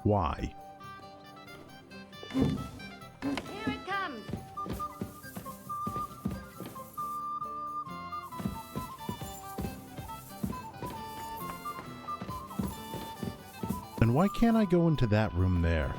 Why? Here it comes. And why can't I go into that room there?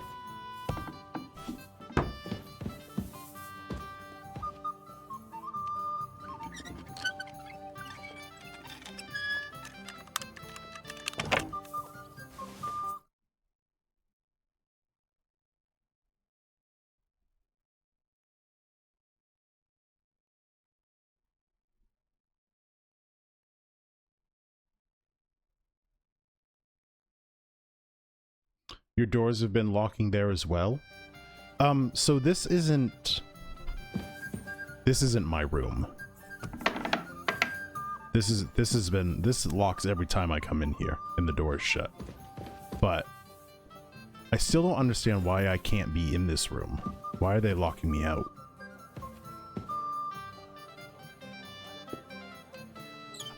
Your doors have been locking there as well? So this isn't my room. This locks every time I come in here and the door is shut. But I still don't understand why I can't be in this room. Why are they locking me out?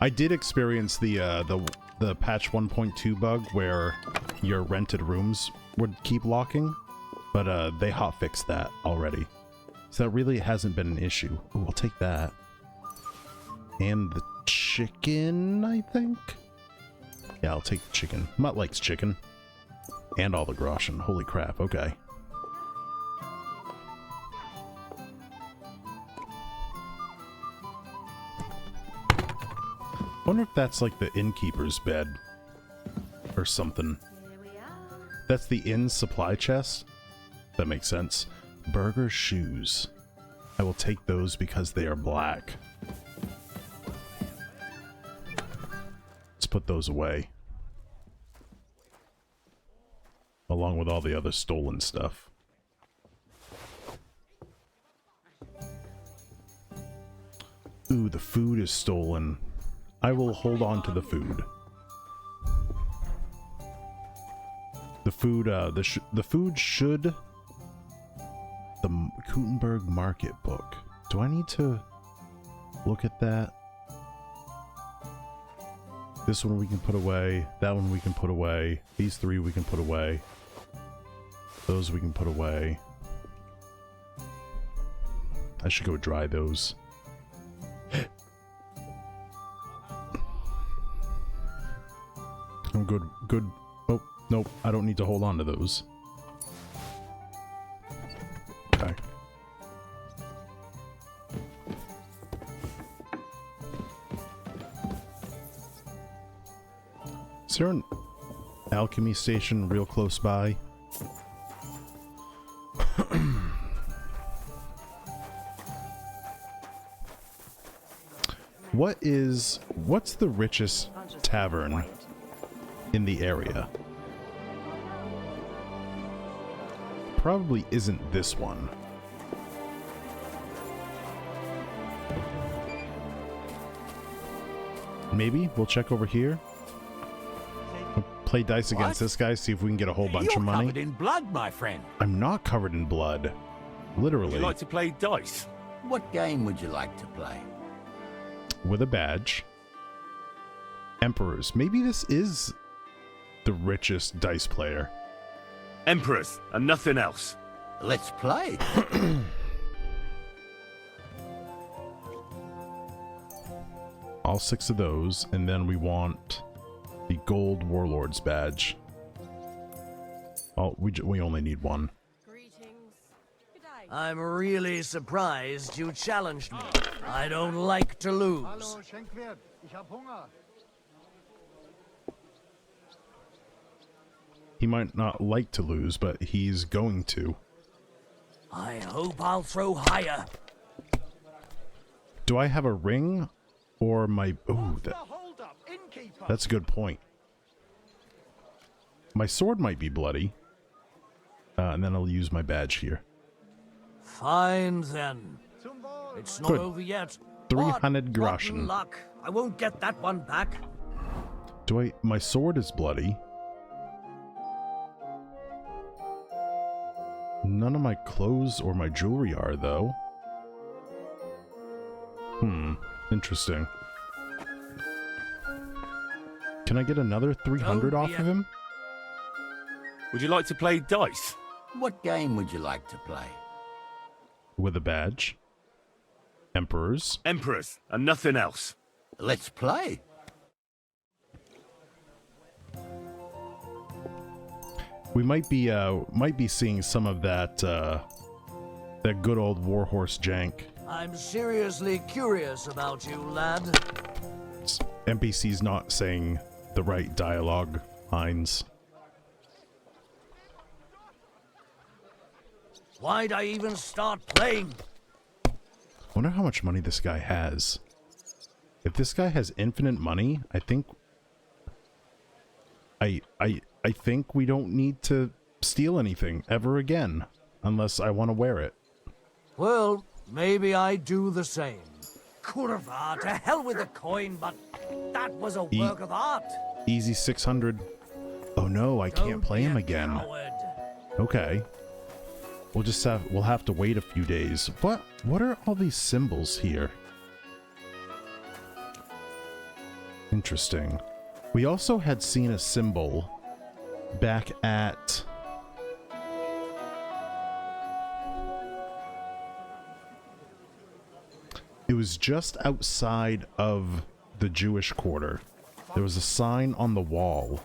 I did experience the patch 1.2 bug where your rented rooms would keep locking, but they hotfixed that already. So that really hasn't been an issue. Ooh, I'll take that. And the chicken, I think? Yeah, I'll take the chicken. Mutt likes chicken. And all the groschen. Holy crap, okay. I wonder if that's like the innkeeper's bed or something. That's the inn supply chest? That makes sense. Burger shoes. I will take those because they are black. Let's put those away. Along with all the other stolen stuff. Ooh, the food is stolen. I will hold on to the food. The food, the food should... The Gutenberg Market Book. Do I need to look at that? This one we can put away. That one we can put away. These three we can put away. Those we can put away. I should go dry those. I'm good. Good. Oh, nope. I don't need to hold on to those. Okay. Is there an alchemy station real close by? What's the richest tavern in the area? Probably isn't this one. Maybe we'll check over here. We'll play dice against this guy, see if we can get a whole bunch of money. You're covered in blood, my friend. I'm not covered in blood. Literally. Would you like to play dice? What game would you like to play? With a badge. Emperors. Maybe this is the richest dice player. Emperors and nothing else. Let's play. All 6 of those, and then we want the gold warlord's badge. Oh, we only need one. I'm really surprised you challenged me. I don't like to lose. He might not like to lose, but he's going to. I hope I'll throw higher. Do I have a ring? Or my... Ooh, that's a good point. My sword might be bloody. And then I'll use my badge here. Fine, then. It's not Good. over yet. 300 groschen. Rotten luck. I won't get that one back. Do I... My sword is bloody. None of my clothes or my jewelry are, though. Interesting. Can I get another 300 off of him? Would you like to play dice? What game would you like to play? With a badge. Emperors. Emperors, and nothing else. Let's play. We might be seeing some of that that good old warhorse jank. I'm seriously curious about you, lad. NPC's not saying the right dialogue lines. Why'd I even start playing? Wonder how much money this guy has. If this guy has infinite money, I think I think we don't need to steal anything ever again, unless I want to wear it. Well, maybe I do the same. Kurva, to hell with the coin, but that was a work of art. Easy 600. Oh no, I can't play him again. Coward. Okay. We'll have to wait a few days. What are all these symbols here? Interesting. We also had seen a symbol back at it was just outside of the Jewish quarter. There was a sign on the wall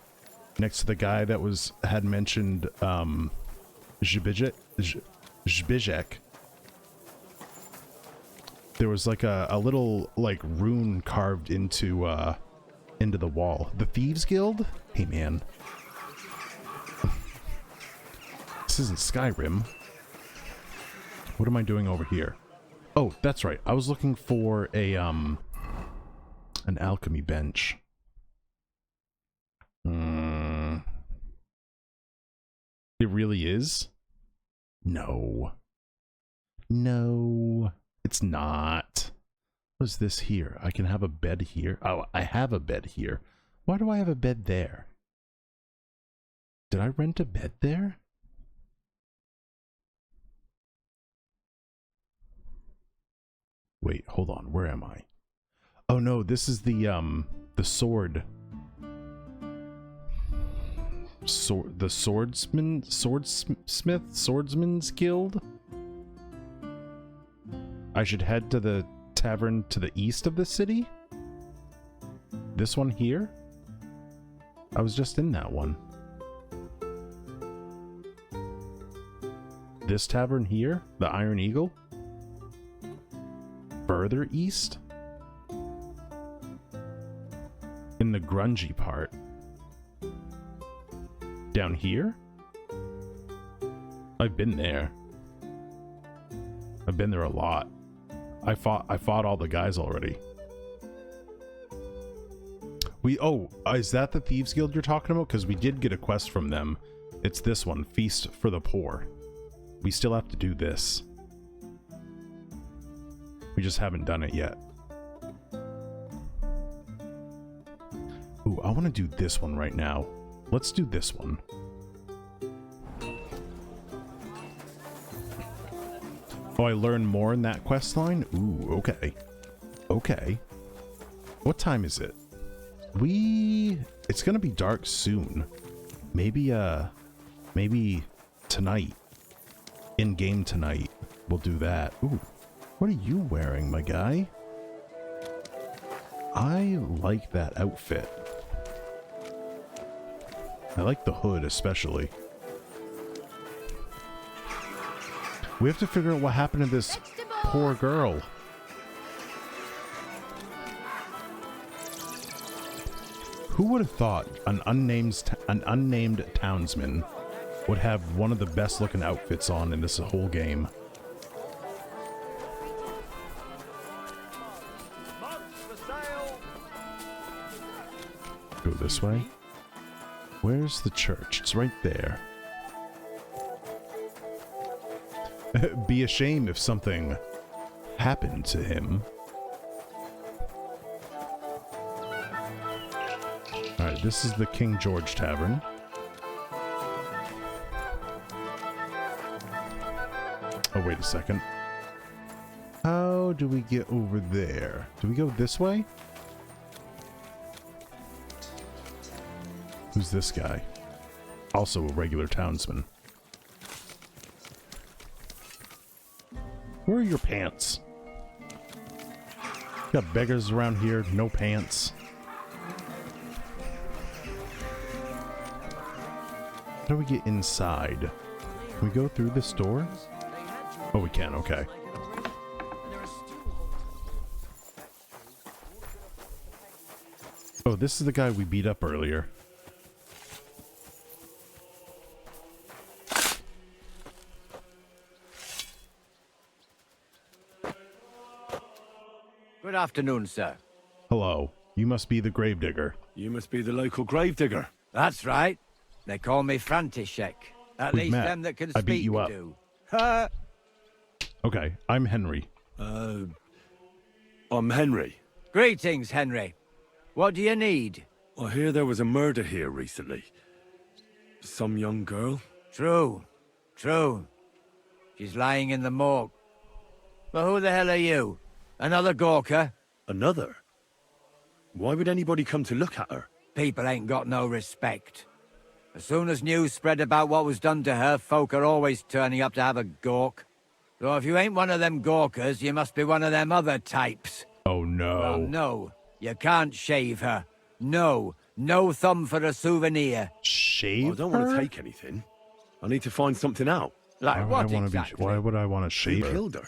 next to the guy that had mentioned Zbizek. There was like a little like rune carved into the wall. The Thieves Guild? Hey man. This isn't Skyrim. What am I doing over here? Oh, that's right. I was looking for an alchemy bench. It really is? No. No, it's not. What is this here? I can have a bed here. Oh, I have a bed here. Why do I have a bed there? Did I rent a bed there? Wait, hold on. Where am I? Oh no, this is the sword. The swordsman's guild? I should head to the tavern to the east of the city? This one here? I was just in that one. This tavern here? The Iron Eagle? Further east? In the grungy part. Down here? I've been there. I've been there a lot. I fought all the guys already. Is that the Thieves Guild you're talking about? Because we did get a quest from them. It's this one, Feast for the Poor. We still have to do this. We just haven't done it yet. Ooh, I want to do this one right now. Let's do this one. Oh, I learned more in that quest line? Ooh, okay. Okay. What time is it? It's gonna be dark soon. Maybe tonight. In-game tonight. We'll do that. Ooh, what are you wearing, my guy? I like that outfit. I like the hood especially. We have to figure out what happened to this poor girl. Who would have thought an unnamed townsman would have one of the best looking outfits on in this whole game? Go this way. Where's the church? It's right there. Be a shame if something happened to him. Alright, this is the King George Tavern. Oh, wait a second. How do we get over there? Do we go this way? Who's this guy? Also a regular townsman. Where are your pants? Got beggars around here, no pants. How do we get inside? Can we go through this door? Oh, we can, okay. Oh, this is the guy we beat up earlier. Good afternoon, sir. Hello. You must be the gravedigger. You must be the local gravedigger. That's right. They call me František. At We've least met. them that can I speak beat you up. do. Ha! Okay, I'm Henry. I'm Henry. Greetings, Henry. What do you need? I hear there was a murder here recently. Some young girl? True. True. She's lying in the morgue. But who the hell are you? Another gawker? Another? Why would anybody come to look at her? People ain't got no respect. As soon as news spread about what was done to her, folk are always turning up to have a gawk. So if you ain't one of them gawkers, you must be one of them other types. Oh no. Well, no, you can't shave her. No, no thumb for a souvenir. Shave I don't want her? to take anything. I need to find something out. Like Why would what I wanna exactly? why would I want to Who shave her? killed her?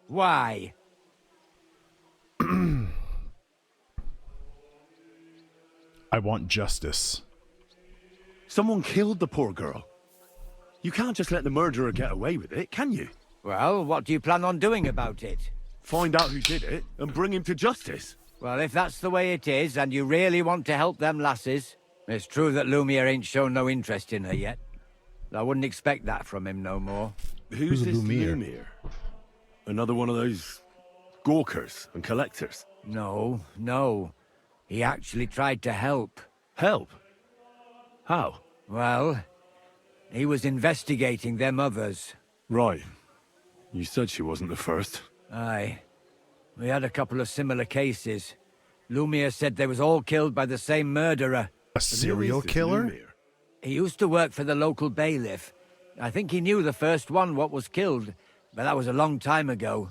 Why? I want justice. Someone killed the poor girl. You can't just let the murderer get away with it, can you? Well, what do you plan on doing about it? Find out who did it and bring him to justice. Well, if that's the way it is, and you really want to help them lasses, it's true that Lumiere ain't shown no interest in her yet. I wouldn't expect that from him no more. Who's a this Lumiere? Lumiere? Another one of those gawkers and collectors. No, no. He actually tried to help. Help? How? Well, he was investigating them others. Right. You said she wasn't the first. Aye. We had a couple of similar cases. Lumiere said they was all killed by the same murderer. A serial Who is this killer? Lumiere? He used to work for the local bailiff. I think he knew the first one what was killed, but that was a long time ago.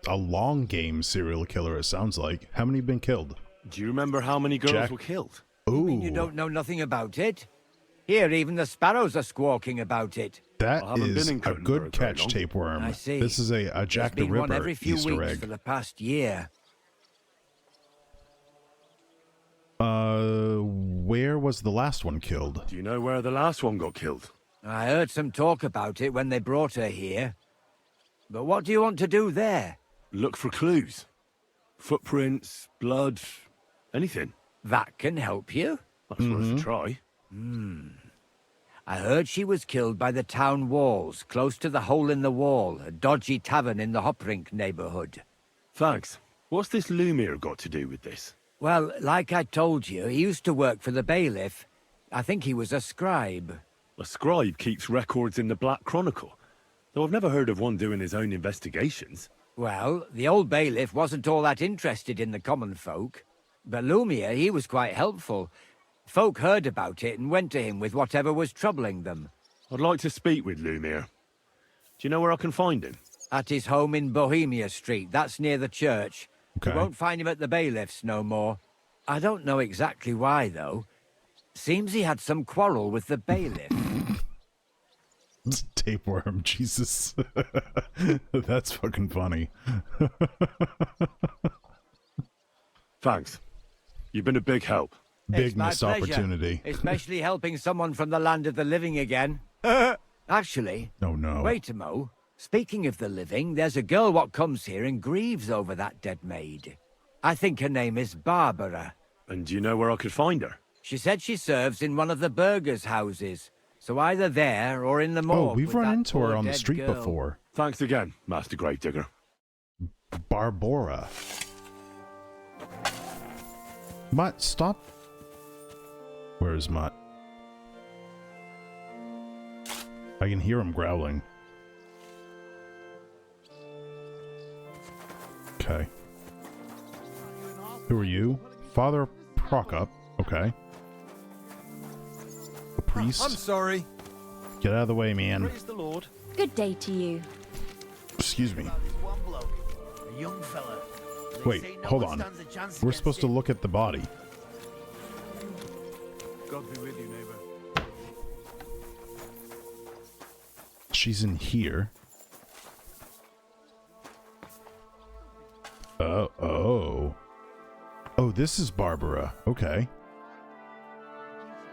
A long game serial killer, it sounds like. How many have been killed? Do you remember how many girls Jack. were killed? Ooh, You don't know nothing about it? Here, even the sparrows are squawking about it. that I haven't is been in a Kuttenberg good very catch, long. tapeworm. I see. This is a Jack the There's been one Ripper every few Easter weeks egg. for the past year. Where was the last one killed? Do you know where the last one got killed? I heard some talk about it when they brought her here. But what do you want to do there? Look for clues. Footprints, blood, anything. That can help you. That's worth a try. I heard she was killed by the town walls, close to the Hole in the Wall, a dodgy tavern in the Hoprink neighborhood. Thanks. What's this Lumiere got to do with this? Well, like I told you, he used to work for the bailiff. I think he was a scribe. A scribe keeps records in the Black Chronicle, though I've never heard of one doing his own investigations. Well, the old bailiff wasn't all that interested in the common folk. But Lumiere, he was quite helpful. Folk heard about it and went to him with whatever was troubling them. I'd like to speak with Lumiere. Do you know where I can find him? At his home in Bohemia Street, that's near the church. Okay. You won't find him at the bailiff's no more. I don't know exactly why, though. Seems he had some quarrel with the bailiff. Tapeworm, Jesus. That's fucking funny. Thanks. You've been a big help. Big It's my missed pleasure, opportunity. especially helping someone from the land of the living again. Actually, Oh no. wait a mo. Speaking of the living, there's a girl what comes here and grieves over that dead maid. I think her name is Barbara. And do you know where I could find her? She said she serves in one of the burgers' houses. So either there or in the morgue. Oh, we've with run that into her poor on the dead street girl. before. Thanks again, Master Gravedigger. Barbora. Mutt, stop. Where is Mutt? I can hear him growling. Okay. Who are you? Father proc up. Okay. A priest. I'm sorry. Get out of the way, man. Praise the Lord. Good day to you. Excuse me. One bloke, a young fella. They Wait, say no hold one on. stands a chance We're against supposed to him. look at the body. God be with you, neighbor. She's in here. Oh. Oh, this is Barbara. Okay.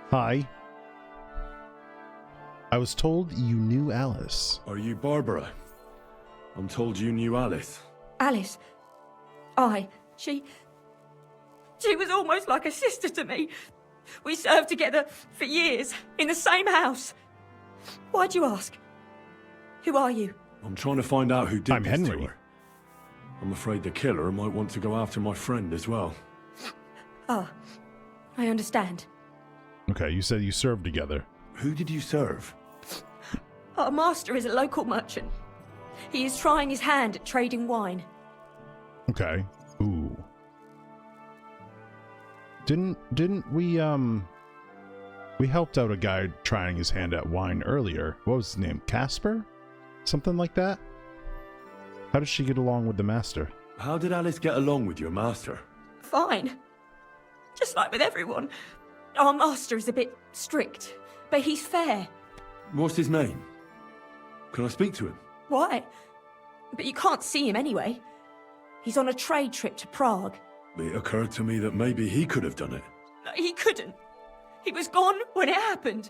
Hi. I was told you knew Alice. Are you Barbara? I'm told you knew Alice. Alice. She was almost like a sister to me. We served together for years, in the same house. Why'd you ask? Who are you? I'm trying to find out who did I'm this Henry. to her. I'm afraid the killer might want to go after my friend as well. Ah, I understand. Okay, you said you served together. Who did you serve? Our master is a local merchant. He is trying his hand at trading wine. Okay. Ooh. Didn't we helped out a guy trying his hand at wine earlier. What was his name? Casper? Something like that? How does she get along with the master? How did Alice get along with your master? Fine. Just like with everyone. Our master is a bit strict, but he's fair. What's his name? Can I speak to him? Why? But you can't see him anyway. He's on a trade trip to Prague. It occurred to me that maybe he could have done it. No, he couldn't. He was gone when it happened.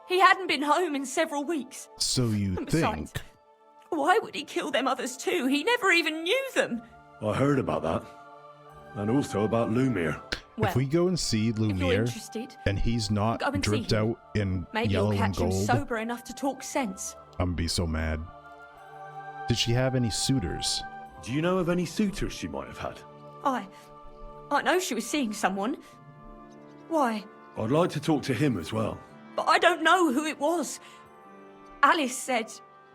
He hadn't been home in several weeks. So you And think... besides, why would he kill them others too? He never even knew them. I heard about that. And also about Lumir. Well, if we go and see if you're Lumiere, interested, and he's not go and see dripped him. out in maybe yellow you'll and catch him gold, sober enough to talk sense. I'm gonna be so mad. Did she have any suitors? Do you know of any suitors she might have had? I know she was seeing someone. Why? I'd like to talk to him as well. But I don't know who it was. Alice said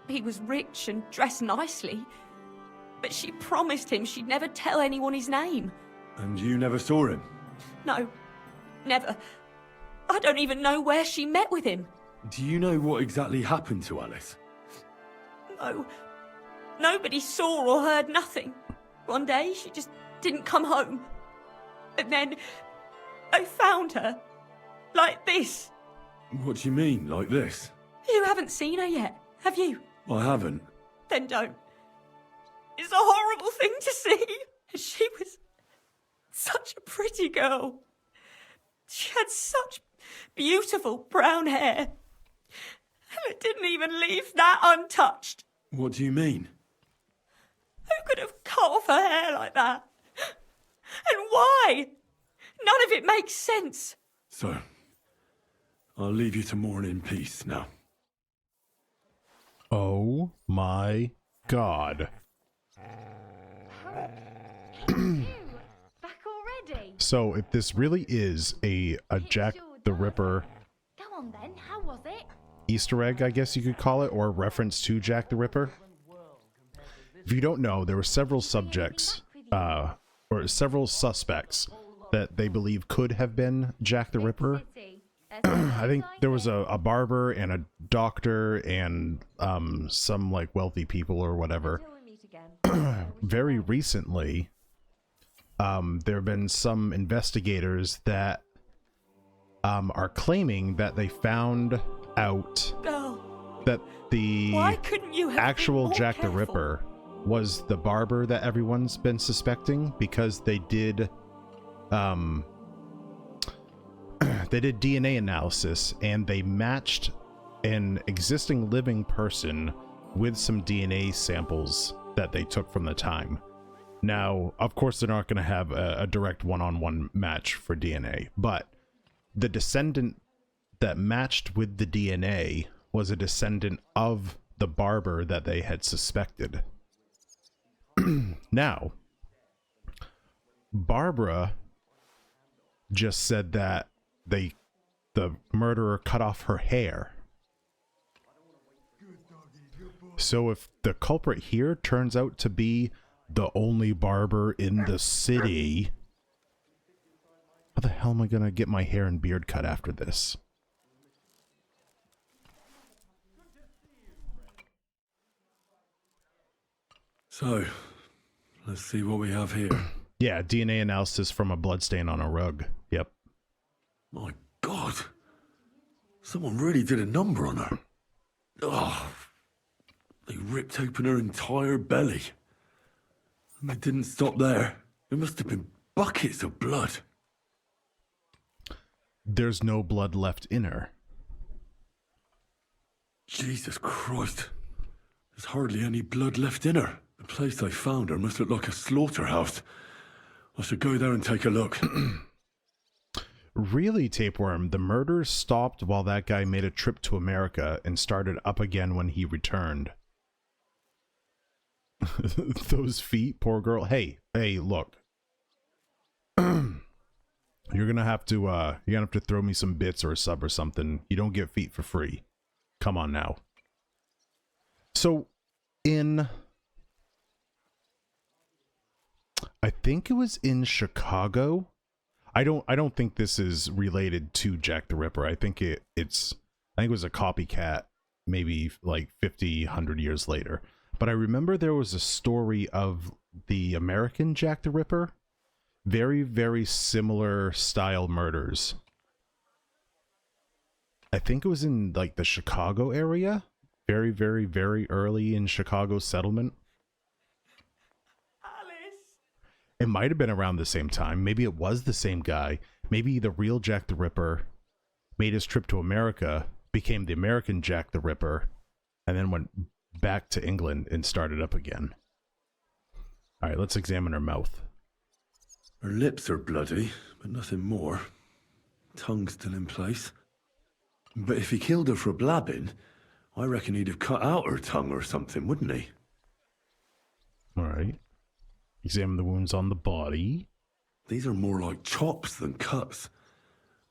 he was rich and dressed nicely. But she promised him she'd never tell anyone his name. And you never saw him? No, never. I don't even know where she met with him. Do you know what exactly happened to Alice? No. Nobody saw or heard nothing. One day, she just didn't come home. And then, I found her. Like this. What do you mean, like this? You haven't seen her yet, have you? I haven't. Then don't. It's a horrible thing to see. She was such a pretty girl. She had such beautiful brown hair. And it didn't even leave that untouched. What do you mean? Who could have cut off her hair like that? And why? None of it makes sense. So, I'll leave you to mourn in peace now. Oh my god. Back already? So if this really is a Jack the Ripper Go on then, how was it? Easter egg, I guess you could call it, or a reference to Jack the Ripper. If you don't know, there were several subjects, or several suspects that they believe could have been Jack the Ripper. I think there was a barber and a doctor and some like wealthy people or whatever. Very recently, there have been some investigators that are claiming that they found out Girl, that the why couldn't you have been actual more Jack the careful? Ripper was the barber that everyone's been suspecting, because they did DNA analysis and they matched an existing living person with some DNA samples that they took from the time. Now, of course, they're not going to have a direct one-on-one match for DNA, but the descendant that matched with the DNA was a descendant of the barber that they had suspected. Now, Barbara just said that the murderer cut off her hair. So if the culprit here turns out to be the only barber in the city, How the hell am I gonna get my hair and beard cut after this? So, let's see what we have here. Yeah, DNA analysis from a bloodstain on a rug. Yep. My God. Someone really did a number on her. Oh, they ripped open her entire belly. And they didn't stop there. There must have been buckets of blood. There's no blood left in her. Jesus Christ. There's hardly any blood left in her. The place I found her must look like a slaughterhouse. I should go there and take a look. Really, Tapeworm, the murder stopped while that guy made a trip to America and started up again when he returned. Those feet, poor girl. Hey, look. You're gonna have to throw me some bits or a sub or something. You don't get feet for free. Come on now. So, I think it was in Chicago. I don't think this is related to Jack the Ripper. I think it was a copycat, maybe like 50, 100 years later. But I remember there was a story of the American Jack the Ripper. Very, very similar style murders. I think it was in like the Chicago area. Very, very, very early in Chicago settlement. It might have been around the same time. Maybe it was the same guy. Maybe the real Jack the Ripper made his trip to America, became the American Jack the Ripper, and then went back to England and started up again. All right, let's examine her mouth. Her lips are bloody, but nothing more. Tongue's still in place. But if he killed her for blabbing, I reckon he'd have cut out her tongue or something, wouldn't he? All right. Examine the wounds on the body. These are more like chops than cuts.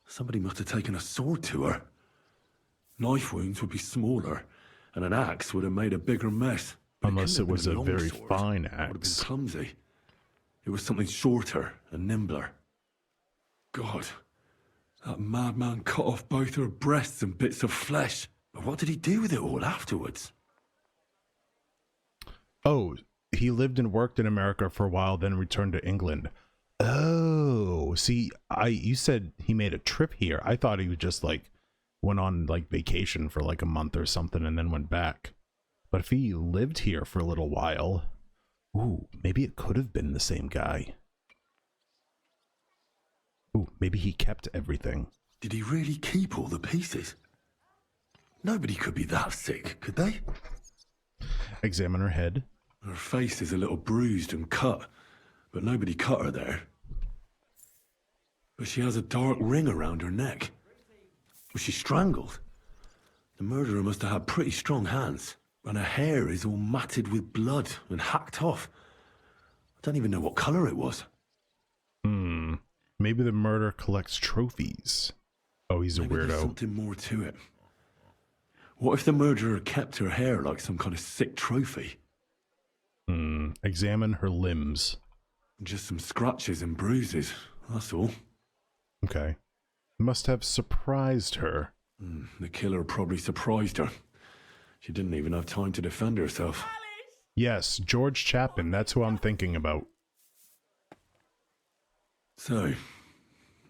Somebody must have taken a sword to her. Knife wounds would be smaller, and an axe would have made a bigger mess. But unless it was a very fine Would have been axe. clumsy. It was something shorter and nimbler. God, that madman cut off both her breasts and bits of flesh. But what did he do with it all afterwards? Oh, he lived and worked in America for a while, then returned to England. Oh, see, you said he made a trip here. I thought he was just like went on like vacation for like a month or something and then went back. But if he lived here for a little while, ooh, maybe it could have been the same guy. Ooh, maybe he kept everything. Did he really keep all the pieces? Nobody could be that sick, could they? Examine her head. Her face is a little bruised and cut, but nobody cut her there. But she has a dark ring around her neck. Was she strangled? The murderer must have had pretty strong hands, and her hair is all matted with blood and hacked off. I don't even know what colour it was. Maybe the murderer collects trophies. Oh, he's a Maybe there's weirdo. something more to it. What if the murderer kept her hair like some kind of sick trophy? Examine her limbs. Just some scratches and bruises, that's all. Okay. Must have surprised her. The killer probably surprised her. She didn't even have time to defend herself. Yes, George Chapman, that's who I'm thinking about. So,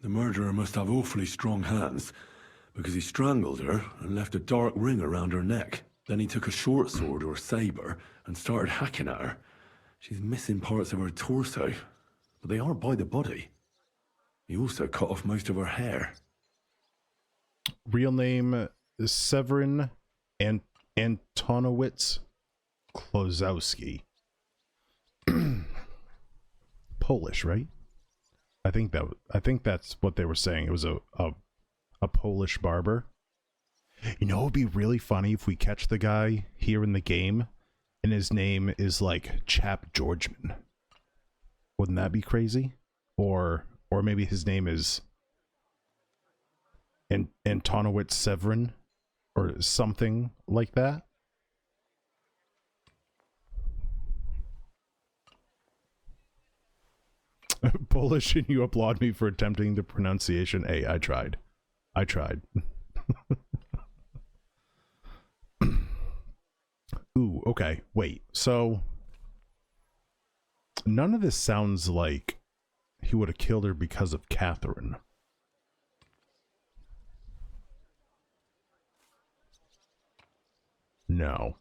the murderer must have awfully strong hands, because he strangled her and left a dark ring around her neck. Then he took a short sword or saber and started hacking at her. She's missing parts of her torso, but they aren't by the body. He also cut off most of her hair. Real name is Severin Antonowicz Klozowski. Polish, right? I think that's what they were saying. It was a Polish barber. You know, it would be really funny if we catch the guy here in the game and his name is like Chap Georgeman. Wouldn't that be crazy? Or maybe his name is Antonowicz Severin or something like that. Polish and you applaud me for attempting the pronunciation. Hey, I tried. I tried. Ooh, okay. Wait. So none of this sounds like he would have killed her because of Catherine. No.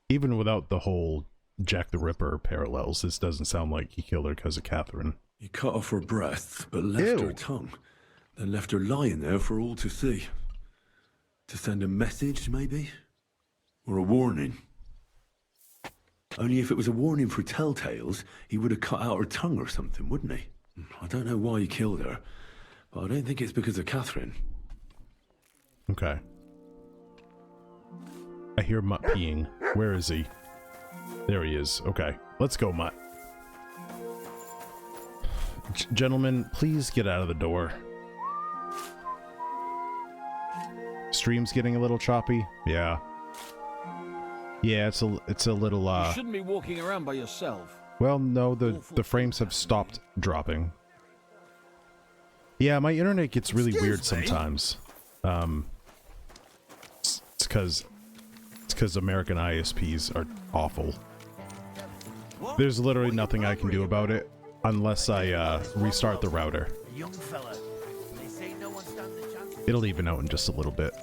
Even without the whole Jack the Ripper parallels, this doesn't sound like he killed her because of Catherine. He cut off her breasts, but left her Ew. tongue. Then left her lying there for all to see. To send a message, maybe? Or a warning? Only if it was a warning for telltales, he would have cut out her tongue or something, wouldn't he? I don't know why he killed her, but I don't think it's because of Catherine. Okay. I hear Mutt peeing. Where is he? There he is. Okay. Let's go, Mutt. Gentlemen, please get out of the door. Stream's getting a little choppy. Yeah. Yeah, it's a little You shouldn't be walking around by yourself. well, no, the frames have stopped dropping. Yeah, my internet gets really weird sometimes. It's because American ISPs are awful. There's literally nothing I can do about it unless I restart the router. Young fella. They say no one stands a chance. It'll even out in just a little bit.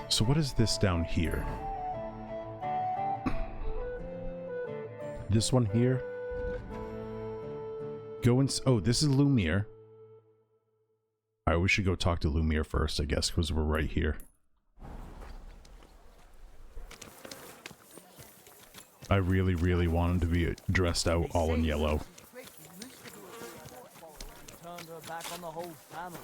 So what is this down here? This one here? Go and... Oh, this is Lumiere. Alright, we should go talk to Lumiere first, I guess, because we're right here. I really, really want him to be dressed out all in yellow. Turned her back on the whole family.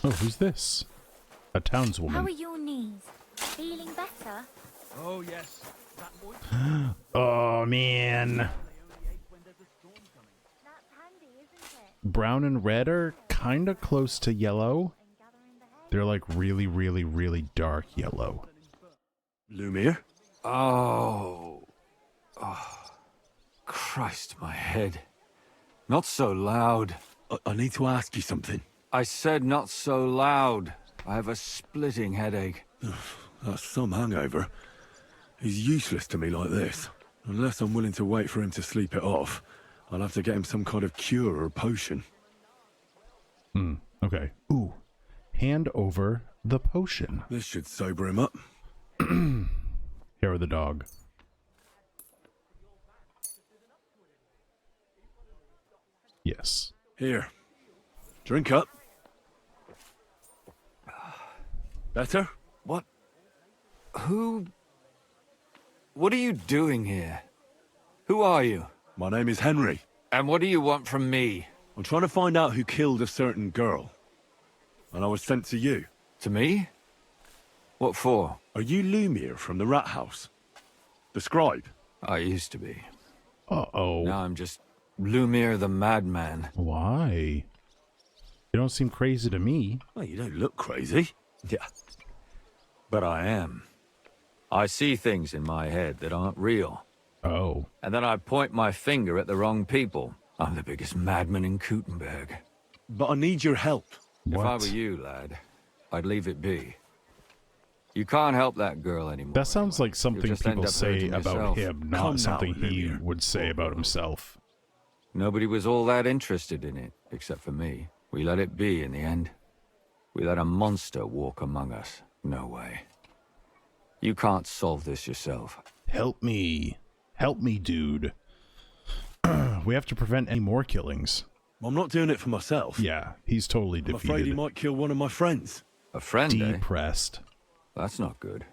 Oh, who's this? A townswoman. How are your knees? Feeling better? Oh, yes. That boy. Oh, man. That's handy, isn't it? Brown and red are kind of close to yellow. And gathering the hay? They're like really, really, really dark yellow. Lumiere? Oh. Christ, my head. Not so loud. I need to ask you something. I said not so loud. I have a splitting headache. That's some hangover. He's useless to me like this. Unless I'm willing to wait for him to sleep it off, I'll have to get him some kind of cure or potion. Okay. Ooh. Hand over the potion. This should sober him up. Hair of the dog. Yes. Here. Drink up. Better? What? Who? What are you doing here? Who are you? My name is Henry. And what do you want from me? I'm trying to find out who killed a certain girl. And I was sent to you. To me? What for? Are you Lumiere from the Rat House? The scribe? I used to be. Uh-oh. Now I'm just Lumiere the madman. Why? You don't seem crazy to me. Well, you don't look crazy. Yeah. But I am. I see things in my head that aren't real. Oh. And then I point my finger at the wrong people. I'm the biggest madman in Kuttenberg. But I need your help. If I What? were you, lad, I'd leave it be. You can't help that girl anymore. That sounds anyway. like something You'll just end people up say hurting about yourself. him, Come not now, something he Lumiere. would say about himself. Nobody was all that interested in it, except for me. We let it be in the end. We let a monster walk among us. No way. You can't solve this yourself. Help me. Help me, dude. We have to prevent any more killings. I'm not doing it for myself. Yeah, he's totally I'm afraid he defeated. might kill one of my friends. A friend, eh? Depressed. That's not good.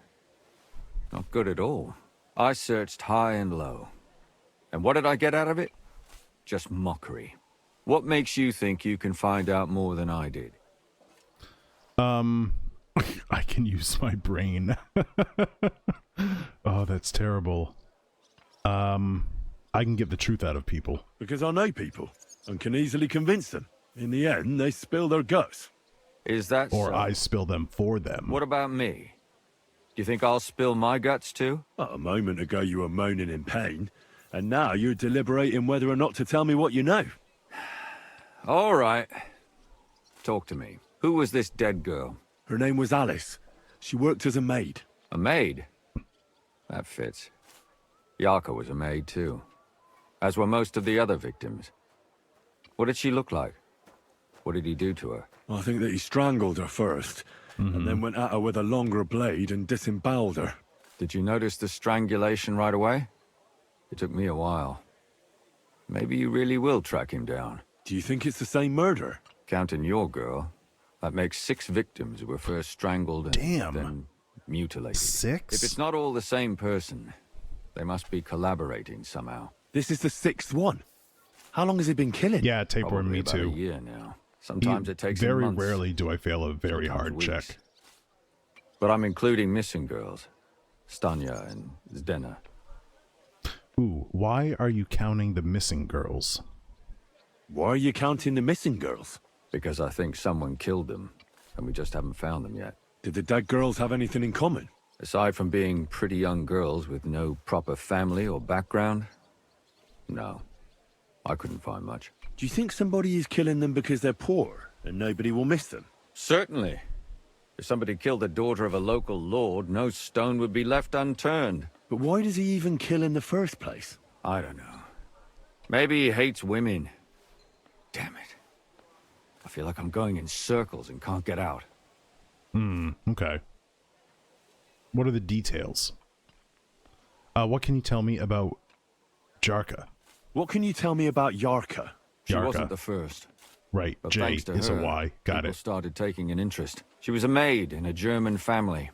Not good at all. I searched high and low. And what did I get out of it? Just mockery. What makes you think you can find out more than I did? I can use my brain. Oh, that's terrible. I can get the truth out of people. Because I know people. and can easily convince them. In the end, they spill their guts. Is that Or so? I spill them for them. What about me? Do you think I'll spill my guts too? A moment ago you were moaning in pain, and now you're deliberating whether or not to tell me what you know. All right. Talk to me. Who was this dead girl? Her name was Alice. She worked as a maid. A maid? That fits. Yarka was a maid too, as were most of the other victims. What did she look like? What did he do to her? I think that he strangled her first, and then went at her with a longer blade and disemboweled her. Did you notice the strangulation right away? It took me a while. Maybe you really will track him down. Do you think it's the same murder? Counting your girl, that makes 6 victims who were first strangled and Damn. then mutilated. 6? If it's not all the same person, they must be collaborating somehow. This is the 6th one. How long has he been killing? Yeah, tapeworm, Probably me about too. a year now. Sometimes it takes him Very months, rarely do I fail a very sometimes hard weeks. check. But I'm including missing girls. Stanya and Zdena. Ooh, why are you counting the missing girls? Why are you counting the missing girls? Because I think someone killed them, and we just haven't found them yet. Did the dead girls have anything in common? Aside from being pretty young girls with no proper family or background, no. I couldn't find much. Do you think somebody is killing them because they're poor and nobody will miss them? Certainly. If somebody killed the daughter of a local lord, no stone would be left unturned. But why does he even kill in the first place? I don't know. Maybe he hates women. Damn it. I feel like I'm going in circles and can't get out. Okay. What are the details? What can you tell me about Jarka? What can you tell me about Yarka? She Yarka. wasn't the first. Right, But J thanks to is a her, Y. Got people it. started taking an interest. She was a maid in a German family.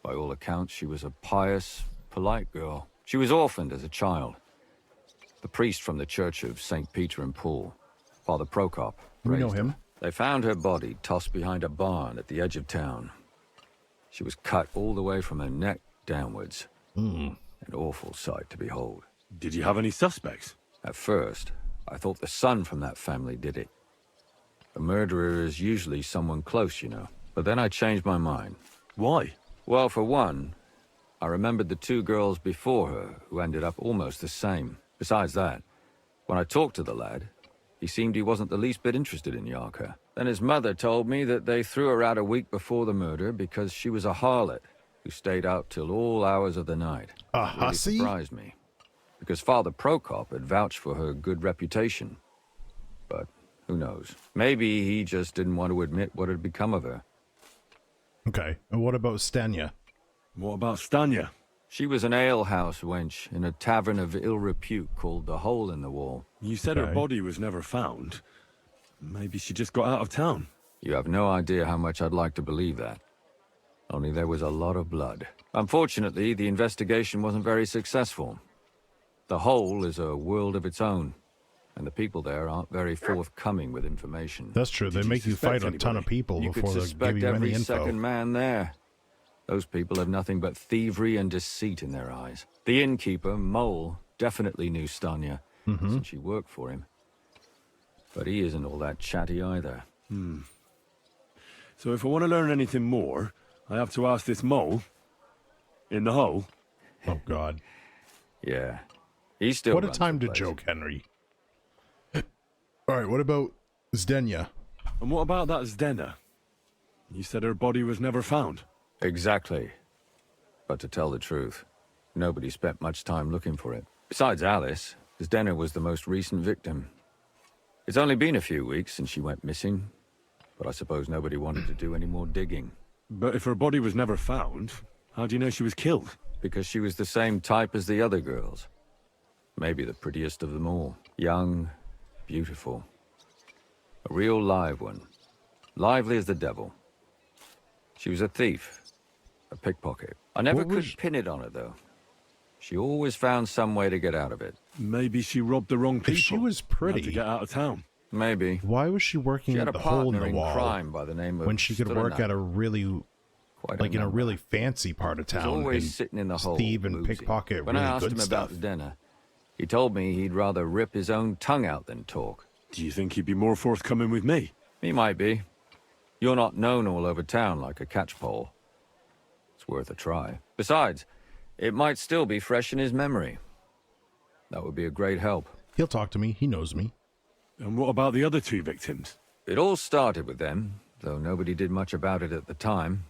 By all accounts, she was a pious, polite girl. She was orphaned as a child. The priest from the Church of St. Peter and Paul, Father Prokop, We know raised him. her. They found her body tossed behind a barn at the edge of town. She was cut all the way from her neck downwards. An awful sight to behold. Did you have any suspects? At first, I thought the son from that family did it. A murderer is usually someone close, you know. But then I changed my mind. Why? Well, for one, I remembered the 2 girls before her who ended up almost the same. Besides that, when I talked to the lad, he seemed he wasn't the least bit interested in Yarka. Then his mother told me that they threw her out a week before the murder because she was a harlot who stayed out till all hours of the night. A It really hussy? surprised me, because Father Prokop had vouched for her good reputation. But who knows? Maybe he just didn't want to admit what had become of her. Okay. And what about Stanya? What about Stanya? She was an alehouse wench in a tavern of ill repute called the Hole in the Wall. You said her Okay. body was never found. Maybe she just got out of town. You have no idea how much I'd like to believe that. Only there was a lot of blood. Unfortunately, the investigation wasn't very successful. The Hole is a world of its own, and the people there aren't very forthcoming with information. That's true. They Did you make you suspect fight a ton of anybody? people You could before they give suspect you any every info. second man there. Those people have nothing but thievery and deceit in their eyes. The innkeeper, Mole, definitely knew Stanya, since she worked for him. But he isn't all that chatty either. So if I want to learn anything more, I have to ask this mole in the hole. Oh, God. Yeah. He still What a runs time the to place. joke, Henry. All right, what about Zdenya? And what about that Zdena? You said her body was never found. Exactly. But to tell the truth, nobody spent much time looking for it. Besides Alice, Zdena was the most recent victim. It's only been a few weeks since she went missing, but I suppose nobody wanted to do any more digging. But if her body was never found, how do you know she was killed? Because she was the same type as the other girls. Maybe the prettiest of them all. Young, beautiful. A real live one. Lively as the devil. She was a thief. A pickpocket. I never What was could pin it on her, though. She always found some way to get out of it. Maybe she robbed the wrong people. If she was Had pretty, to get out of town. Maybe. why was she working She had at a the hole in partner the in wall crime by the name of when she could work at a really, Quite like in a number. really fancy part of He was town? always and sitting in the hole. thieve and boozing. pickpocket When I really asked good him stuff. about dinner, he told me he'd rather rip his own tongue out than talk. Do you think he'd be more forthcoming with me? He might be. You're not known all over town like a catchpole. It's worth a try. Besides, it might still be fresh in his memory. That would be a great help. He'll talk to me. He knows me. And what about the other 2 victims? It all started with them, though nobody did much about it at the time.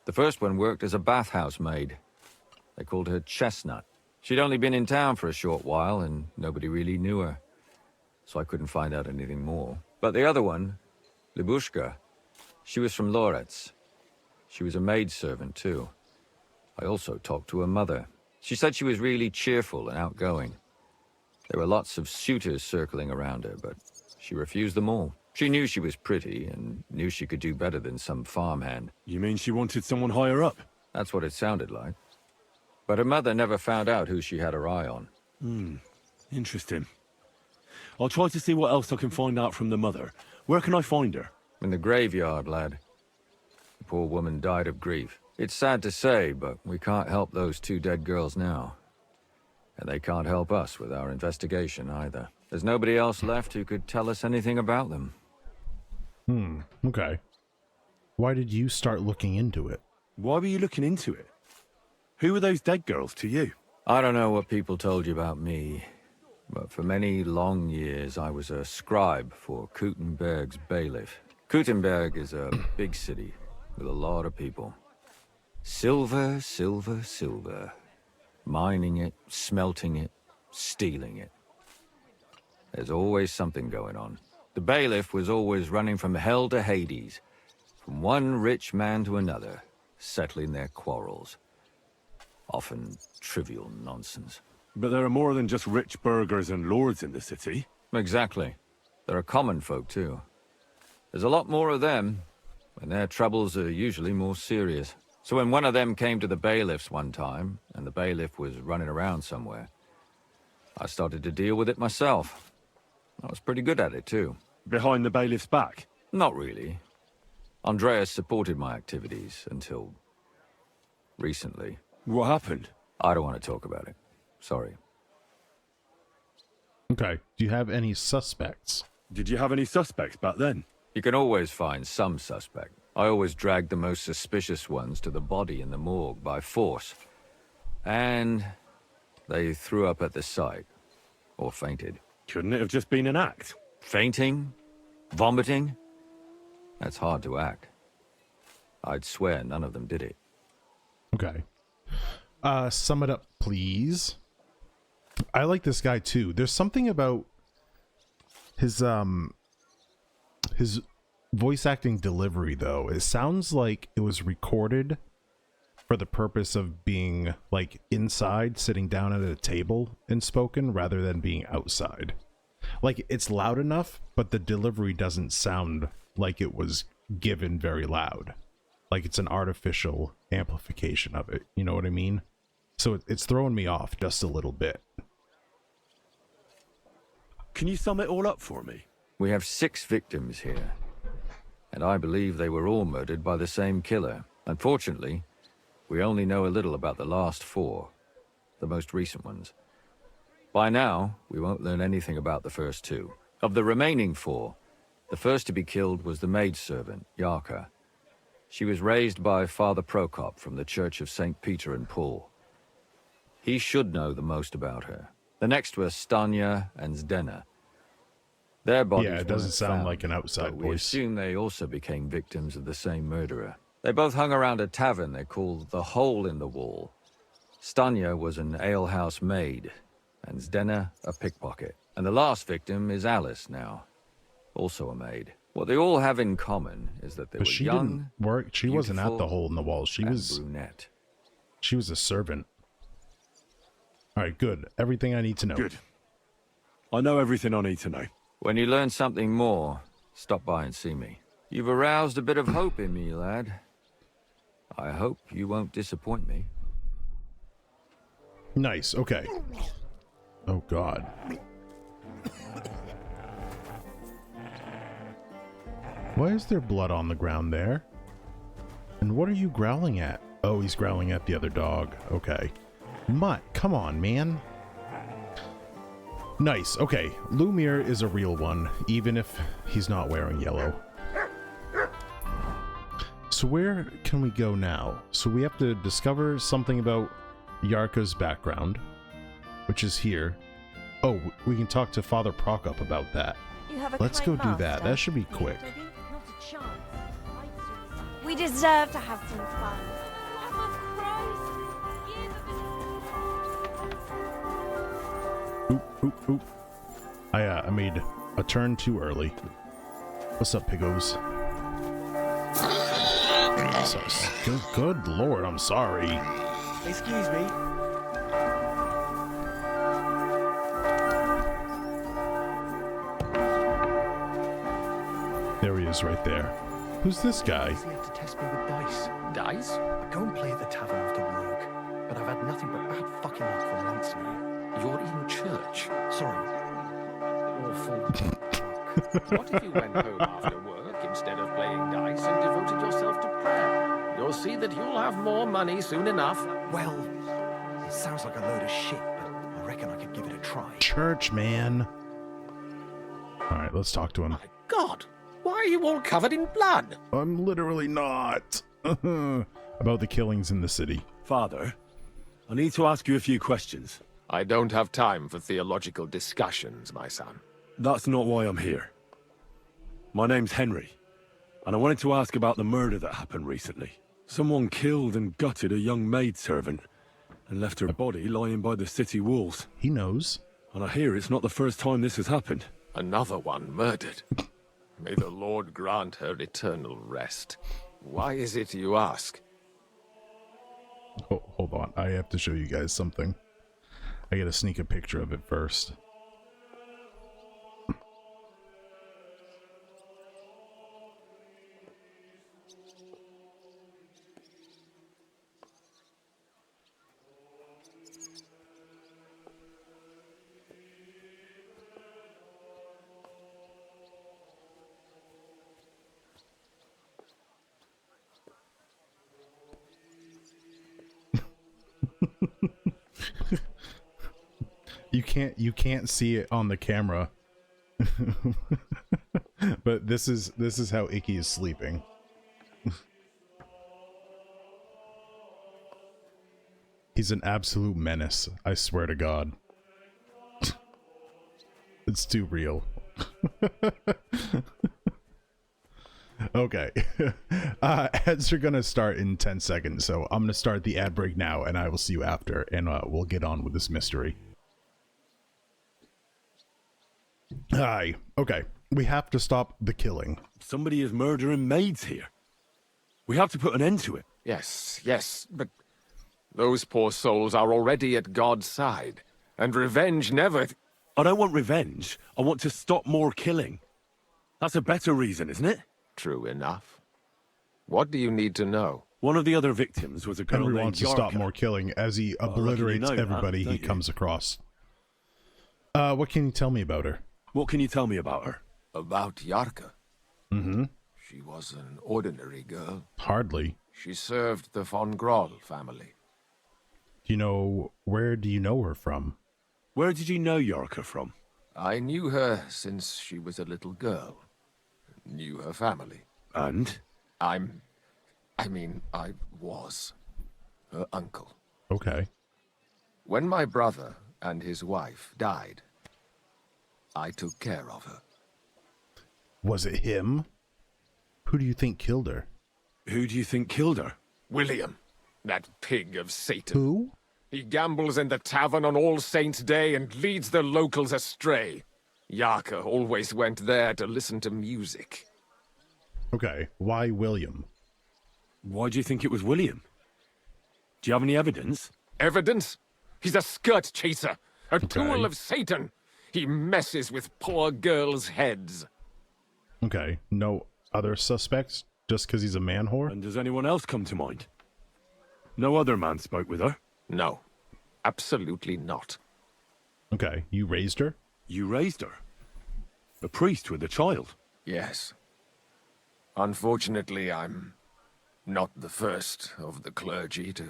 The first one worked as a bathhouse maid. They called her Chestnut. She'd only been in town for a short while, and nobody really knew her. So I couldn't find out anything more. But the other one, Libushka, she was from Loretz. She was a maidservant, too. I also talked to her mother. She said she was really cheerful and outgoing. There were lots of suitors circling around her, but she refused them all. She knew she was pretty and knew she could do better than some farmhand. You mean she wanted someone higher up? That's what it sounded like. But her mother never found out who she had her eye on. Interesting. I'll try to see what else I can find out from the mother. Where can I find her? In the graveyard, lad. The poor woman died of grief. It's sad to say, but we can't help those 2 dead girls now. And they can't help us with our investigation either. There's nobody else left who could tell us anything about them. Okay. Why did you start looking into it? Why were you looking into it? Who were those dead girls to you? I don't know what people told you about me, but for many long years I was a scribe for Kuttenberg's bailiff. Kuttenberg is a big city with a lot of people. Silver, silver, silver. Mining it, smelting it, stealing it. There's always something going on. The bailiff was always running from hell to Hades, from one rich man to another, settling their quarrels. Often trivial nonsense. But there are more than just rich burghers and lords in the city. Exactly. There are common folk, too. There's a lot more of them, and their troubles are usually more serious. So when one of them came to the bailiff's one time, and the bailiff was running around somewhere, I started to deal with it myself. I was pretty good at it, too. Behind the bailiff's back? Not really. Andreas supported my activities until recently. What happened? I don't want to talk about it. Sorry. Okay. Do you have any suspects? Did you have any suspects back then? You can always find some suspect. I always dragged the most suspicious ones to the body in the morgue by force. And they threw up at the sight. Or fainted. Couldn't it have just been an act? Fainting? Vomiting? That's hard to act. I'd swear none of them did it. Okay. Sum it up, please. I like this guy too. There's something about his voice acting delivery though. It sounds like it was recorded for the purpose of being like inside, sitting down at a table and spoken rather than being outside. Like it's loud enough, but the delivery doesn't sound like it was given very loud. Like it's an artificial amplification of it. You know what I mean? So it's throwing me off just a little bit. Can you sum it all up for me? We have 6 victims here. And I believe they were all murdered by the same killer. Unfortunately, we only know a little about the last 4, the most recent ones. By now, we won't learn anything about the first 2. Of the remaining 4, the first to be killed was the maidservant, Yarka. She was raised by Father Prokop from the Church of St. Peter and Paul. He should know the most about her. The next were Stanya and Zdena. Their bodies Yeah, it doesn't weren't sound found, like an outside but we voice. assume they also became victims of the same murderer. They both hung around a tavern they called the Hole in the Wall. Stanya was an alehouse maid, and Zdena a pickpocket. And the last victim is Alice now, also a maid. What they all have in common is that they But were she young, didn't work. She wasn't at the beautiful, hole in the wall. She and was brunette. She was a servant. All right, good. Everything I need to know. Good. I know everything I need to know. When you learn something more, stop by and see me. You've aroused a bit of hope in me, lad. I hope you won't disappoint me. Nice. Okay. Oh, God. Why is there blood on the ground there? And what are you growling at? Oh, he's growling at the other dog. Okay. Mutt, come on, man. Nice. Okay, Lumiere is a real one, even if he's not wearing yellow. So where can we go now? So we have to discover something about Yarka's background, which is here. Oh, we can talk to Father Prokop about that. You have a Let's go kind do that. master. That should be quick. Not a chance. We deserve to have some fun. Oop, oop, oop. I made a turn too early. What's up, Piggos? Good lord, I'm sorry. Excuse me. There he is right there. Who's this guy? You have to test me with dice. Dice? I go and play at the tavern after work, but I've had nothing but bad fucking luck for months now. You're in church. Sorry. Awful luck. What if you went home after work instead of playing dice and devoted yourself to prayer? You'll see that you'll have more money soon enough. Well, it sounds like a load of shit, but I reckon I could give it a try. Church, man. Alright, let's talk to him. My God, why are you all covered in blood? I'm literally not. About the killings in the city. Father, I need to ask you a few questions. I don't have time for theological discussions, my son. That's not why I'm here. My name's Henry, and I wanted to ask about the murder that happened recently. Someone killed and gutted a young maidservant and left her body lying by the city walls. He knows. And I hear it's not the first time this has happened. Another one murdered. May the Lord grant her eternal rest. Why is it you ask? Oh, hold on. I have to show you guys something. I gotta sneak a picture of it first. You can't see it on the camera. But this is how Icky is sleeping. He's an absolute menace, I swear to God. It's too real. Okay. Ads are gonna start in 10 seconds, so I'm gonna start the ad break now, and I will see you after, and we'll get on with this mystery. Aye. Okay. We have to stop the killing. Somebody is murdering maids here. We have to put an end to it. Yes, but those poor souls are already at God's side, and revenge never... I don't want revenge. I want to stop more killing. That's a better reason, isn't it? True enough. What do you need to know? One of the other victims was a girl Henry named wants to stop Yarka. more killing as he I reckon you obliterates know that, everybody don't he you? comes across. What can you tell me about her? What can you tell me about her? About Yarka. Mm-hmm. She was an ordinary girl. Hardly. She served the von Groll family. Where do you know her from? Where did you know Yarka from? I knew her since she was a little girl. Knew her family. And? I was her uncle. Okay. When my brother and his wife died, I took care of her. Was it him? Who do you think killed her? Who do you think killed her? William, that pig of Satan. Who? He gambles in the tavern on All Saints' Day and leads the locals astray. Yarka always went there to listen to music. Okay, why William? Why do you think it was William? Do you have any evidence? Evidence? He's a skirt chaser, a tool of Satan. He messes with poor girls' heads. Okay, no other suspects? Just because he's a man whore? And does anyone else come to mind? No other man spoke with her? No, absolutely not. Okay, you raised her? You raised her? A priest with a child? Yes. Unfortunately, I'm not the first of the clergy to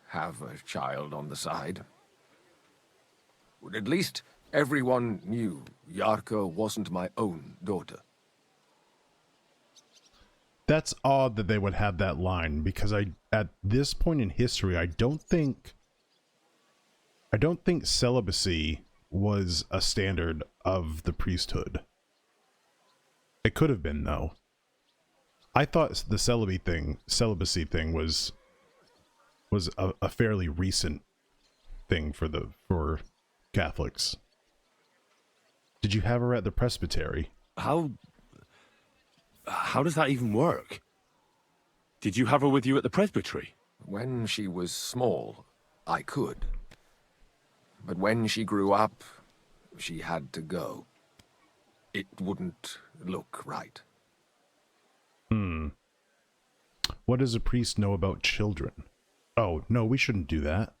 have a child on the side. At least Everyone knew Yarka wasn't my own daughter. That's odd that they would have that line, because at this point in history, I don't think celibacy was a standard of the priesthood. It could have been, though. I thought the celibacy thing was a fairly recent thing for Catholics. Did you have her at the presbytery? How does that even work? Did you have her with you at the presbytery? When she was small, I could. But when she grew up, she had to go. It wouldn't look right. What does a priest know about children? Oh, no, we shouldn't do that.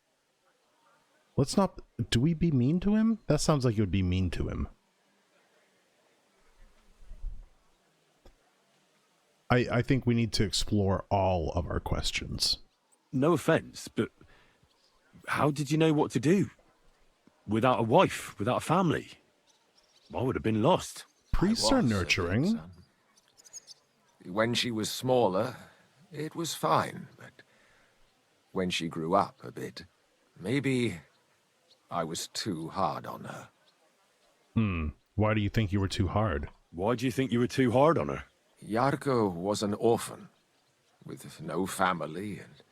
Let's not... Do we be mean to him? That sounds like it would be mean to him. I think we need to explore all of our questions. No offense, but how did you know what to do? Without a wife, without a family? I would have been lost. Priests are nurturing. When she was smaller, it was fine, but when she grew up a bit, maybe I was too hard on her. Why do you think you were too hard? Why do you think you were too hard on her? Yarka was an orphan, with no family and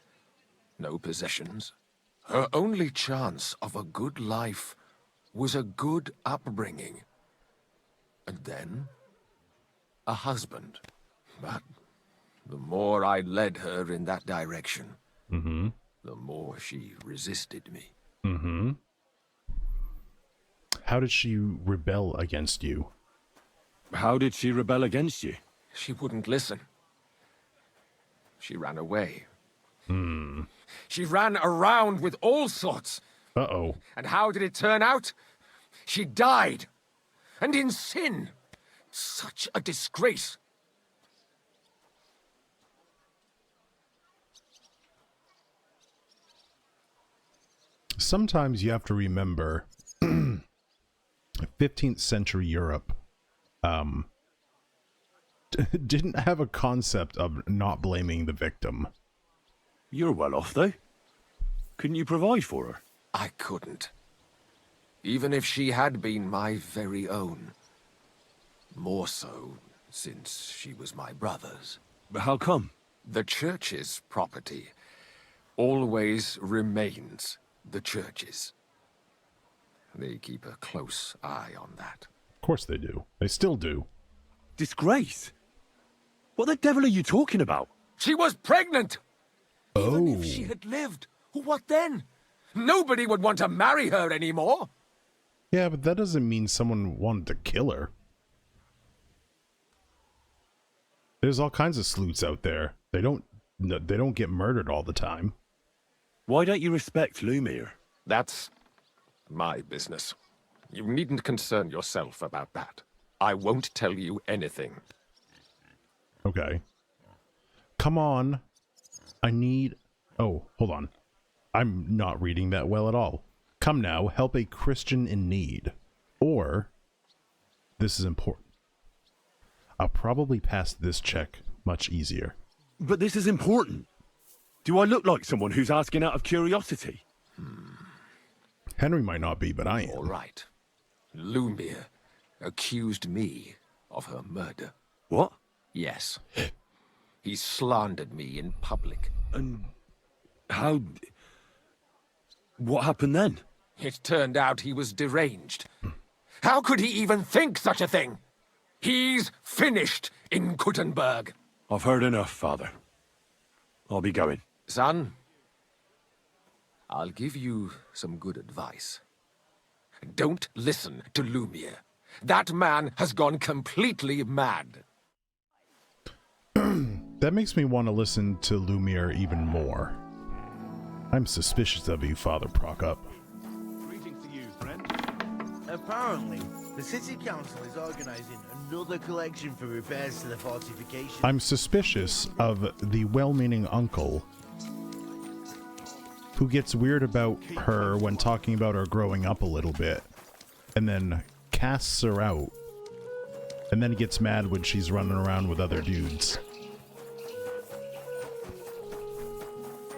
no possessions. Her only chance of a good life was a good upbringing. And then, a husband. But the more I led her in that direction, the more she resisted me. How did she rebel against you? How did she rebel against you? She wouldn't listen. She ran away. She ran around with all sorts. Uh-oh. And how did it turn out? She died. And in sin. Such a disgrace. Sometimes you have to remember 15th century Europe didn't have a concept of not blaming the victim. You're well off, though. Couldn't you provide for her? I couldn't. Even if she had been my very own. More so, since she was my brother's. But how come? The church's property always remains the church's. They keep a close eye on that. Of course they do. They still do. Disgrace? What the devil are you talking about? She was pregnant! Oh. Even if she had lived, what then? Nobody would want to marry her anymore. Yeah, but that doesn't mean someone wanted to kill her. There's all kinds of sleuths out there. They don't get murdered all the time. Why don't you respect Lumiere? That's my business. You needn't concern yourself about that. I won't tell you anything. Okay. Come on. I need... Oh, hold on. I'm not reading that well at all. Come now, help a Christian in need. Or, this is important. I'll probably pass this check much easier. But this is important. Do I look like someone who's asking out of curiosity? Henry might not be, but I am. All right. Lumiere accused me of her murder. What? Yes. He slandered me in public. And how... What happened then? It turned out he was deranged. How could he even think such a thing? He's finished in Kuttenberg. I've heard enough, Father. I'll be going. Son, I'll give you some good advice. Don't listen to Lumiere. That man has gone completely mad. That makes me want to listen to Lumiere even more. I'm suspicious of you, Father Prokop. Greetings to you, friend. Apparently, the city council is organizing another collection for repairs to the fortification. I'm suspicious of the well-meaning uncle who gets weird about her when talking about her growing up a little bit. and then casts her out, and then gets mad when she's running around with other dudes.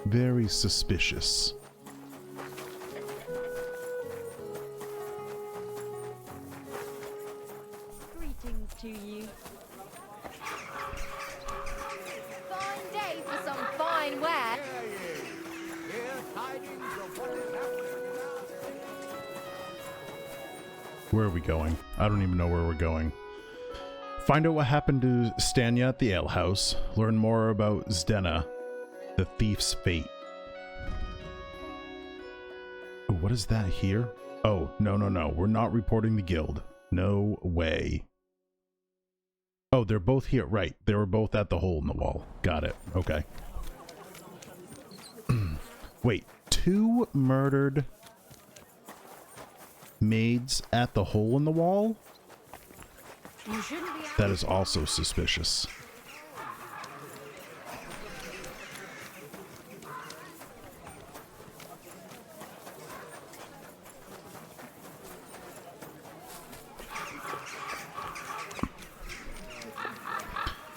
Very suspicious. Greetings to you. Fine day for some fine wear. Where are we going? I don't even know where we're going. Find out what happened to Stanya at the alehouse. Learn more about Zdena, the thief's fate. Ooh, what is that here? Oh, no, no, no. We're not reporting the guild. No way. Oh, they're both here. Right. They were both at the hole in the wall. Got it. Okay. Wait. 2 murdered maids at the hole in the wall? That is also suspicious.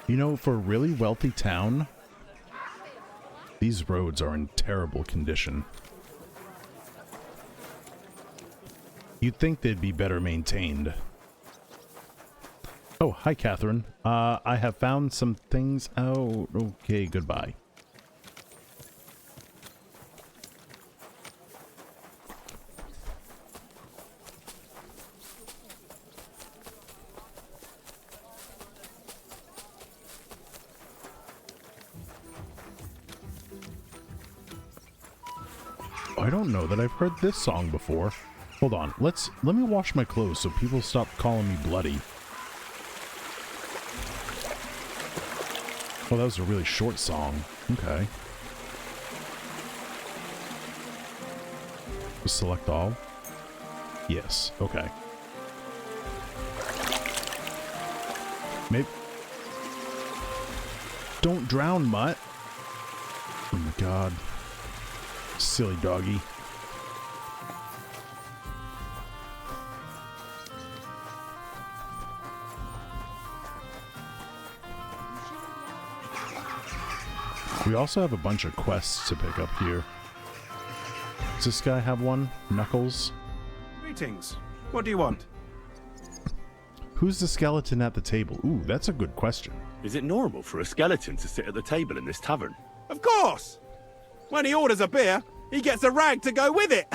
You know, for a really wealthy town, these roads are in terrible condition. You'd think they'd be better maintained. Oh, hi, Catherine. I have found some things out. Okay, goodbye. I don't know that I've heard this song before. Hold on, let me wash my clothes so people stop calling me bloody. Oh, that was a really short song. Okay. Select all? Yes, okay. Maybe. Don't drown, mutt. Oh my god. Silly doggy. We also have a bunch of quests to pick up here. Does this guy have one? Knuckles? Greetings. What do you want? Who's the skeleton at the table? Ooh, that's a good question. Is it normal for a skeleton to sit at the table in this tavern? Of course! When he orders a beer, he gets a rag to go with it!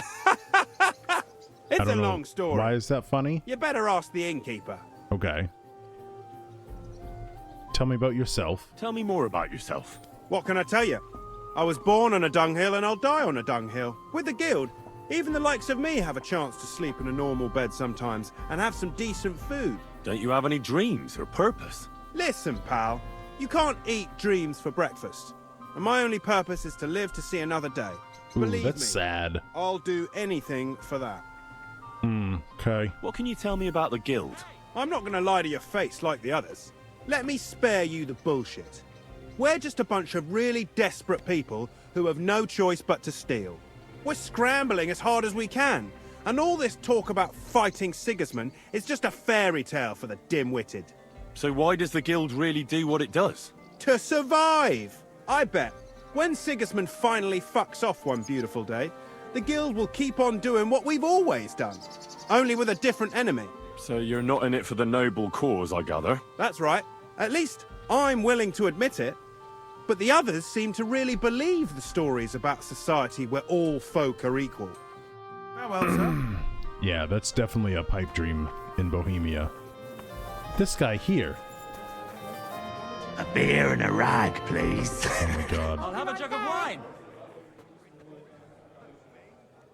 It's a long story. Why is that funny? You better ask the innkeeper. Okay. Tell me about yourself. Tell me more about yourself. What can I tell you? I was born on a dunghill and I'll die on a dunghill. With the guild, even the likes of me have a chance to sleep in a normal bed sometimes and have some decent food. Don't you have any dreams or purpose? Listen, pal. You can't eat dreams for breakfast. And my only purpose is to live to see another day. Ooh, Believe that's me, sad. I'll do anything for that. Okay. What can you tell me about the guild? I'm not going to lie to your face like the others. Let me spare you the bullshit. We're just a bunch of really desperate people who have no choice but to steal. We're scrambling as hard as we can, and all this talk about fighting Sigismund is just a fairy tale for the dim-witted. So why does the guild really do what it does? To survive! I bet, when Sigismund finally fucks off one beautiful day, the guild will keep on doing what we've always done, only with a different enemy. So you're not in it for the noble cause, I gather? That's right. At least I'm willing to admit it. But the others seem to really believe the stories about society where all folk are equal. Farewell, sir. Yeah, that's definitely a pipe dream in Bohemia. This guy here. A beer and a rag, please. Oh my god. I'll have a jug of wine.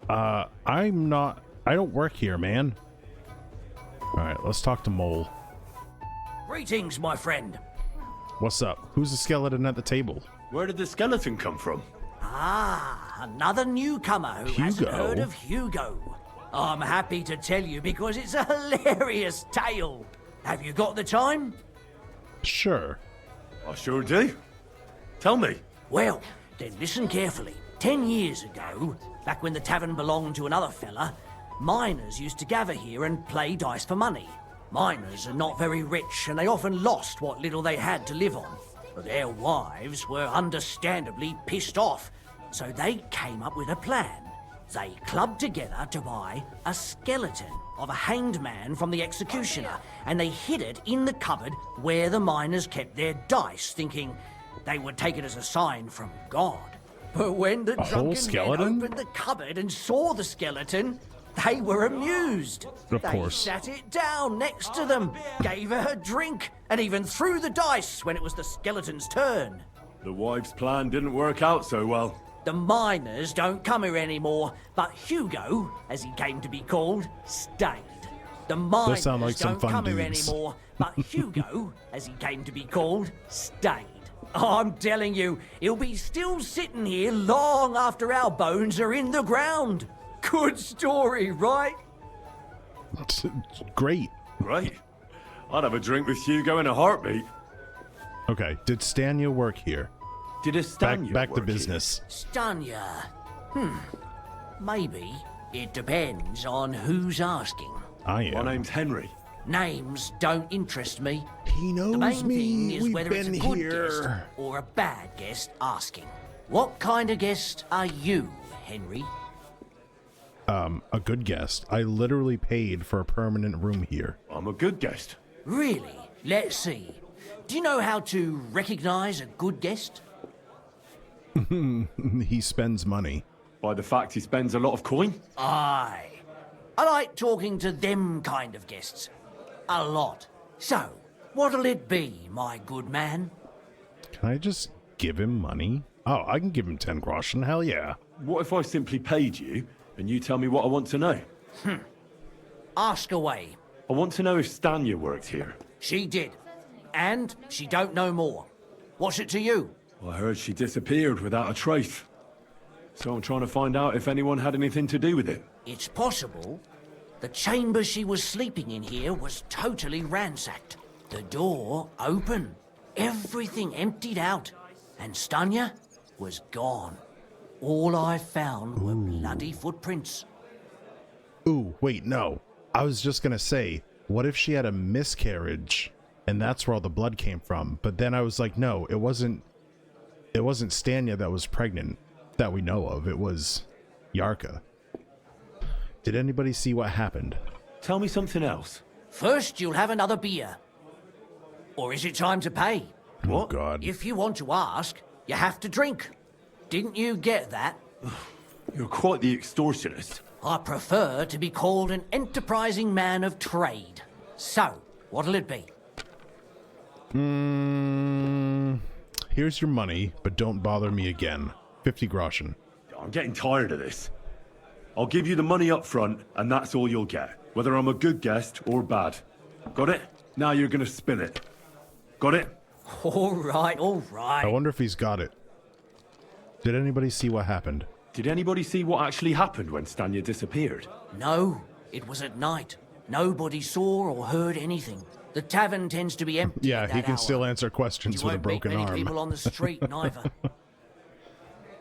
I don't work here, man. Alright, let's talk to Mole. Greetings, my friend. What's up? Who's the skeleton at the table? Where did the skeleton come from? Ah, another newcomer who hasn't heard of Hughdoo. I'm happy to tell you because it's a hilarious tale. Have you got the time? Sure. I sure do. Tell me. Well, then listen carefully. 10 years ago, back when the tavern belonged to another fella, miners used to gather here and play dice for money. Miners are not very rich, and they often lost what little they had to live on. But their wives were understandably pissed off, so they came up with a plan. They clubbed together to buy a skeleton of a hanged man from the executioner, and they hid it in the cupboard where the miners kept their dice, thinking they would take it as a sign from God. But when the drunken men opened the cupboard and saw the skeleton, they were amused. Of course. They sat it down next to them, gave her a drink, and even threw the dice when it was the skeleton's turn. The wife's plan didn't work out so well. The miners don't come here anymore, but Hughdoo, as he came to be called, stayed. The miners sound like some don't fun come here dudes. anymore, but Hughdoo, as he came to be called, stayed. I'm telling you, he'll be still sitting here long after our bones are in the ground. Good story, right? Great. Right. I'd have a drink with Hughdoo in a heartbeat. Okay, did Stanya work here? Did a Stanya Back to work business. Stanya. Maybe. It depends on who's asking. I am. My name's Henry. Names don't interest me. He knows The main me. thing is We've whether been it's a good here. guest or a bad guest asking. What kind of guest are you, Henry? A good guest. I literally paid for a permanent room here. I'm a good guest. Really? Let's see. Do you know how to recognize a good guest? He spends money. By the fact he spends a lot of coin? Aye. I like talking to them kind of guests. A lot. So, what'll it be, my good man? Can I just give him money? Oh, I can give him 10 groschen. Hell yeah. What if I simply paid you and you tell me what I want to know? Ask away. I want to know if Stanya worked here. She did. And she don't know more. What's it to you? I heard she disappeared without a trace. So I'm trying to find out if anyone had anything to do with it. It's possible. The chamber she was sleeping in here was totally ransacked. The door open. Everything emptied out. And Stanya was gone. All I found were bloody footprints. Ooh, wait, no. I was just gonna say, what if she had a miscarriage and that's where all the blood came from? But then I was like, no, it wasn't Stanya that was pregnant that we know of. It was Yarka. Did anybody see what happened? Tell me something else. First, you'll have another beer. Or is it time to pay? Oh, God. If you want to ask, you have to drink. Didn't you get that? You're quite the extortionist. I prefer to be called an enterprising man of trade. So, what'll it be? Here's your money, but don't bother me again. 50 groschen. I'm getting tired of this. I'll give you the money up front, and that's all you'll get, whether I'm a good guest or bad. Got it? Now you're gonna spin it. Got it? All right, all right. I wonder if he's got it. Did anybody see what happened? Did anybody see what actually happened when Stanya disappeared? No, it was at night. Nobody saw or heard anything. The tavern tends to be empty. Yeah, at he that can hour. still answer questions You with a won't meet broken many arm. people on the street, neither.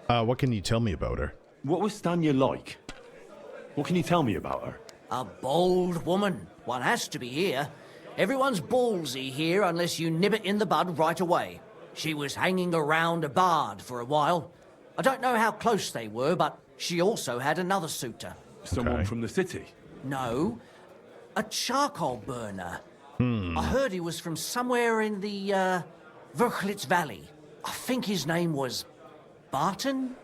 What can you tell me about her? What was Stanya like? What can you tell me about her? A bold woman. One has to be here. Everyone's ballsy here unless you nib it in the bud right away. She was hanging around a bard for a while. I don't know how close they were, but she also had another suitor. Someone from the city? No, a charcoal burner. I heard he was from somewhere in the, Verchlitz Valley. I think his name was Barton?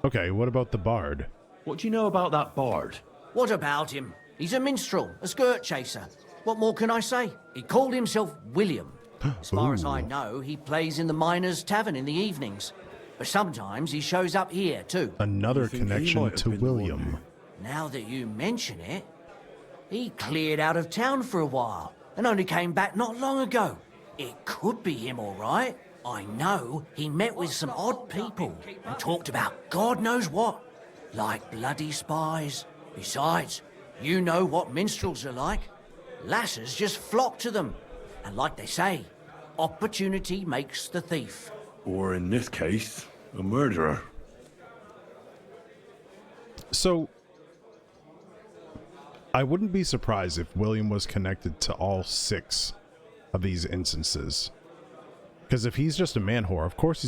Okay, what about the bard? What do you know about that bard? What about him? He's a minstrel, a skirt chaser. What more can I say? He called himself William. As far as I know, he plays in the Miners' Tavern in the evenings. But sometimes he shows up here, too. Another connection to William. Now that you mention it, he cleared out of town for a while and only came back not long ago. It could be him, all right. I know he met with some odd people and talked about God knows what, like bloody spies. Besides, you know what minstrels are like. Lasses just flock to them. And like they say, opportunity makes the thief. Or in this case, a murderer. So, I wouldn't be surprised if William was connected to all 6 of these instances. Because if he's just a man whore, of course he's